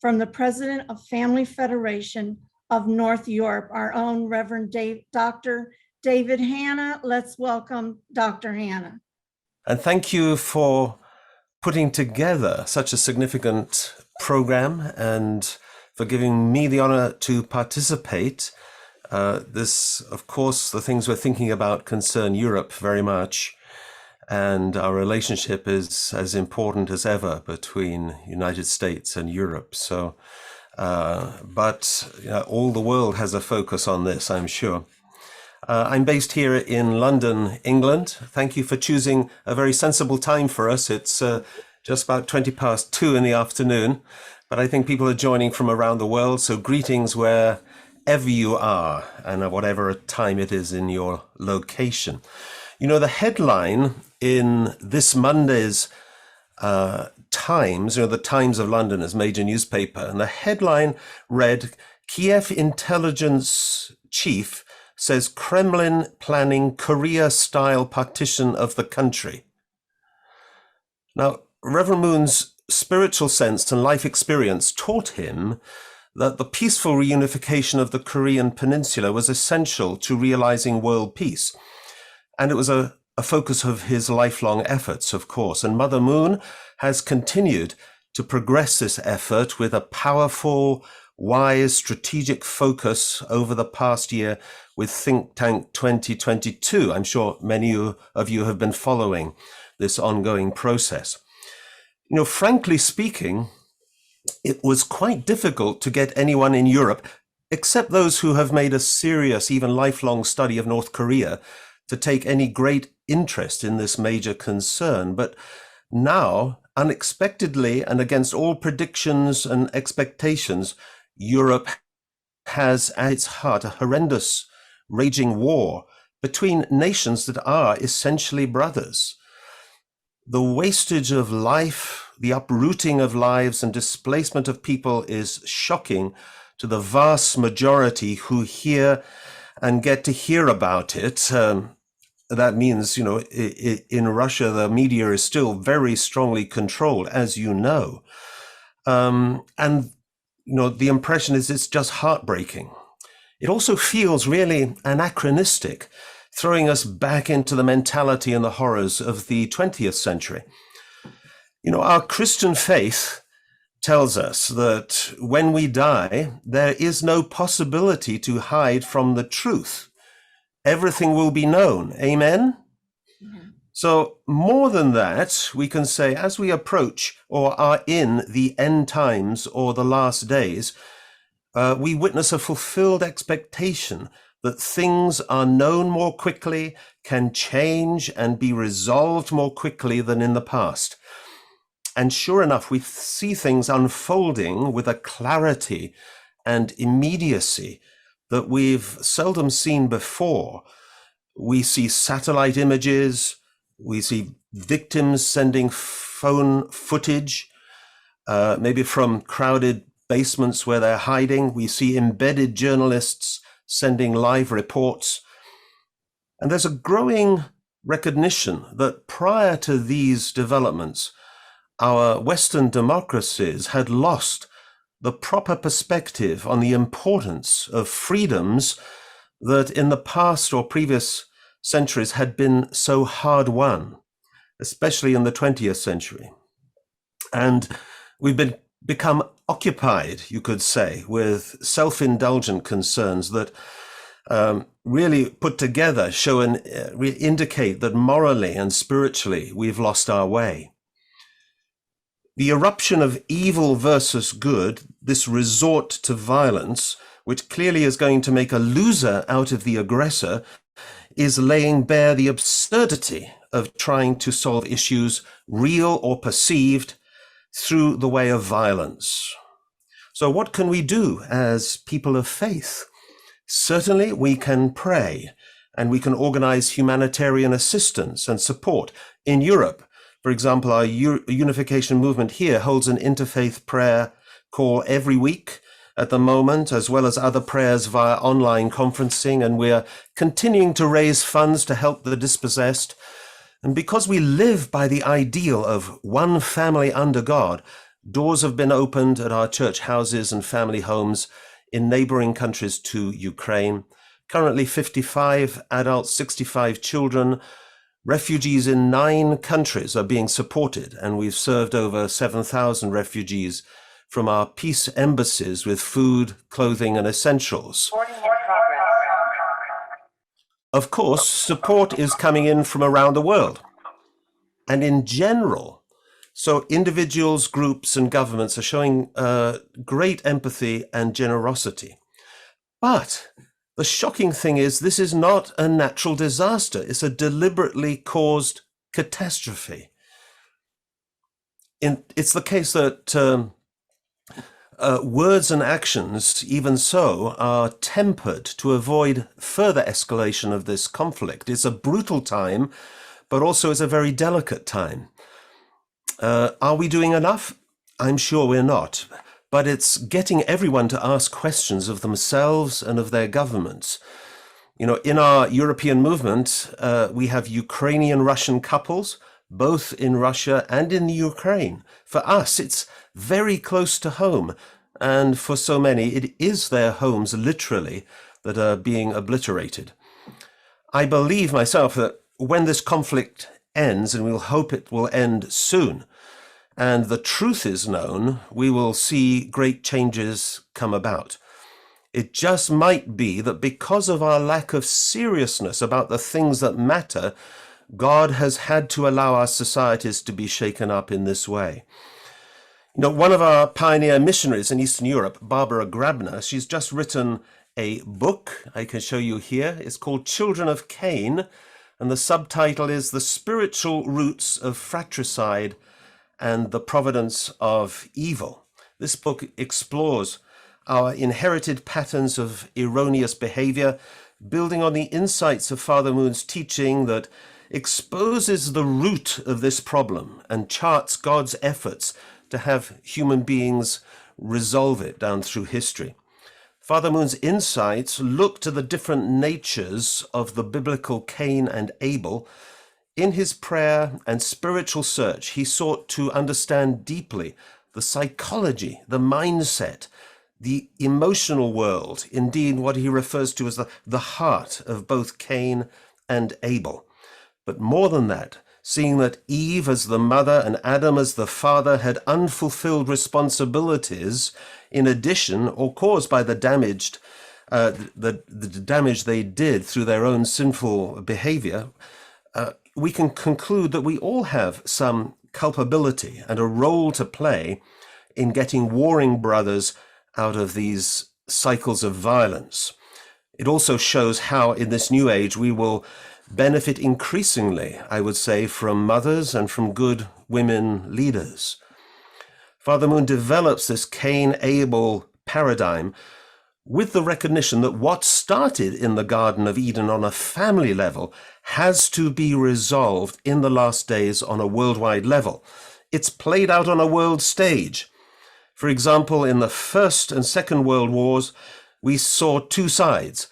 from the president of Family Federation of North Europe, our own Reverend Dr. David Hanna. Let's welcome Dr. Hanna. And thank you for putting together such a significant program and for giving me the honor to participate. This, of course, the things we're thinking about concern Europe very much, and our relationship is as important as ever between United States and Europe. So, but all the world has a focus on this, I'm sure. I'm based here in London, England. Thank you for choosing a very sensible time for us. It's just about 2:20 in the afternoon, but I think people are joining from around the world. So greetings wherever you are and whatever time it is in your location. You know, the headline in this Monday's Times, the Times of London is major newspaper, and the headline read, Kiev intelligence chief says Kremlin planning Korea-style partition of the country. Now, Reverend Moon's spiritual sense and life experience taught him that the peaceful reunification of the Korean peninsula was essential to realizing world peace. And it was a focus of his lifelong efforts, of course. And Mother Moon has continued to progress this effort with a powerful, wise, strategic focus over the past year with Think Tank 2022. I'm sure many of you have been following this ongoing process. Frankly speaking, it was quite difficult to get anyone in Europe, except those who have made a serious, even lifelong study of North Korea, to take any great interest in this major concern. But now, unexpectedly and against all predictions and expectations, Europe has at its heart a horrendous raging war between nations that are essentially brothers. The wastage of life, the uprooting of lives and displacement of people is shocking to the vast majority who hear and get to hear about it. That means, in Russia, the media is still very strongly controlled, as you know. And the impression is it's just heartbreaking. It also feels really anachronistic, throwing us back into the mentality and the horrors of the 20th century. Our Christian faith tells us that when we die, there is no possibility to hide from the truth. Everything will be known. Amen? Mm-hmm. So more than that, we can say as we approach or are in the end times or the last days, we witness a fulfilled expectation that things are known more quickly, can change and be resolved more quickly than in the past. And sure enough, we see things unfolding with a clarity and immediacy that we've seldom seen before. We see satellite images, we see victims sending phone footage, maybe from crowded basements where they're hiding. We see embedded journalists sending live reports. And there's a growing recognition that prior to these developments, our Western democracies had lost the proper perspective on the importance of freedoms that in the past or previous centuries had been so hard won, especially in the 20th century. And we've become occupied, you could say, with self-indulgent concerns that really put together show and indicate that morally and spiritually we've lost our way. The eruption of evil versus good, this resort to violence, which clearly is going to make a loser out of the aggressor, is laying bare the absurdity of trying to solve issues, real or perceived, through the way of violence. So what can we do as people of faith? Certainly we can pray, and we can organize humanitarian assistance and support. In Europe, for example, our unification movement here holds an interfaith prayer call every week at the moment, as well as other prayers via online conferencing, and we're continuing to raise funds to help the dispossessed. And because we live by the ideal of one family under God, Doors have been opened at our church houses and family homes in neighboring countries to Ukraine. Currently 55 adults, 65 children. Refugees in 9 countries are being supported, and we've served over 7,000 refugees from our peace embassies with food, clothing, and essentials. Of course, support is coming in from around the world. And in general, so individuals, groups, and governments are showing great empathy and generosity. But the shocking thing is, this is not a natural disaster. It's a deliberately caused catastrophe. It's the case that words and actions, even so, are tempered to avoid further escalation of this conflict. It's a brutal time, but also it's a very delicate time. Are we doing enough? I'm sure we're not. But it's getting everyone to ask questions of themselves and of their governments. You know, in our European movement, we have Ukrainian-Russian couples, both in Russia and in the Ukraine. For us, it's very close to home. And for so many, it is their homes, literally, that are being obliterated. I believe myself that when this conflict ends, and we'll hope it will end soon, and the truth is known, we will see great changes come about. It just might be that because of our lack of seriousness about the things that matter, God has had to allow our societies to be shaken up in this way. You know, one of our pioneer missionaries in Eastern Europe, Barbara Grabner, she's just written a book I can show you here. It's called Children of Cain, and the subtitle is The Spiritual Roots of Fratricide and the Providence of Evil. This book explores our inherited patterns of erroneous behavior, building on the insights of Father Moon's teaching that exposes the root of this problem and charts God's efforts to have human beings resolve it down through history. Father Moon's insights look to the different natures of the biblical Cain and Abel. In his prayer and spiritual search, he sought to understand deeply the psychology, the mindset, the emotional world, indeed what he refers to as the heart of both Cain and Abel. But more than that, seeing that Eve as the mother and Adam as the father had unfulfilled responsibilities in addition or caused by the damage they did through their own sinful behavior, we can conclude that we all have some culpability and a role to play in getting warring brothers out of these cycles of violence. It also shows how in this new age we will benefit increasingly, I would say, from mothers and from good women leaders. Father Moon develops this Cain-Abel paradigm with the recognition that what started in the Garden of Eden on a family level has to be resolved in the last days on a worldwide level. It's played out on a world stage. For example, in the First and Second World Wars, we saw two sides,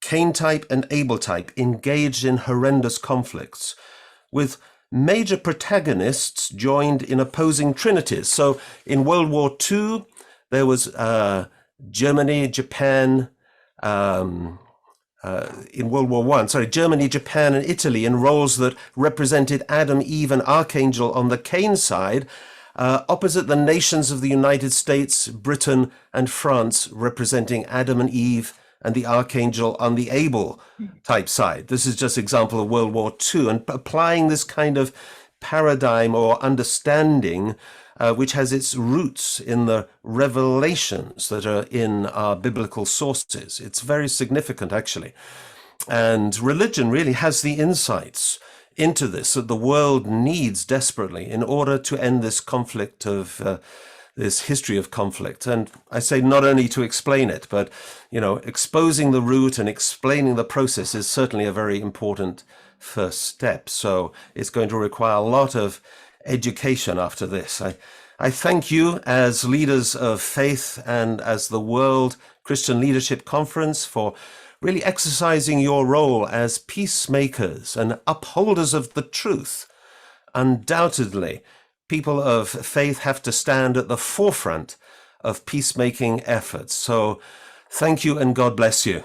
Cain type and Abel type, engaged in horrendous conflicts, with major protagonists joined in opposing trinities. So in World War II, there was Germany, Japan, in World War I, Germany, Japan, and Italy in roles that represented Adam, Eve, and Archangel on the Cain side, opposite the nations of the United States, Britain, and France, representing Adam and Eve and the Archangel on the Abel type side. This is just an example of World War II, and applying this kind of paradigm or understanding which has its roots in the revelations that are in our biblical sources. It's very significant, actually. And religion really has the insights into this that the world needs desperately in order to end this conflict of this history of conflict. And I say not only to explain it, but, you know, exposing the root and explaining the process is certainly a very important first step. So it's going to require a lot of education after this. I thank you as leaders of faith and as the World Christian Leadership Conference for really exercising your role as peacemakers and upholders of the truth. Undoubtedly, people of faith have to stand at the forefront of peacemaking efforts. So thank you and God bless you.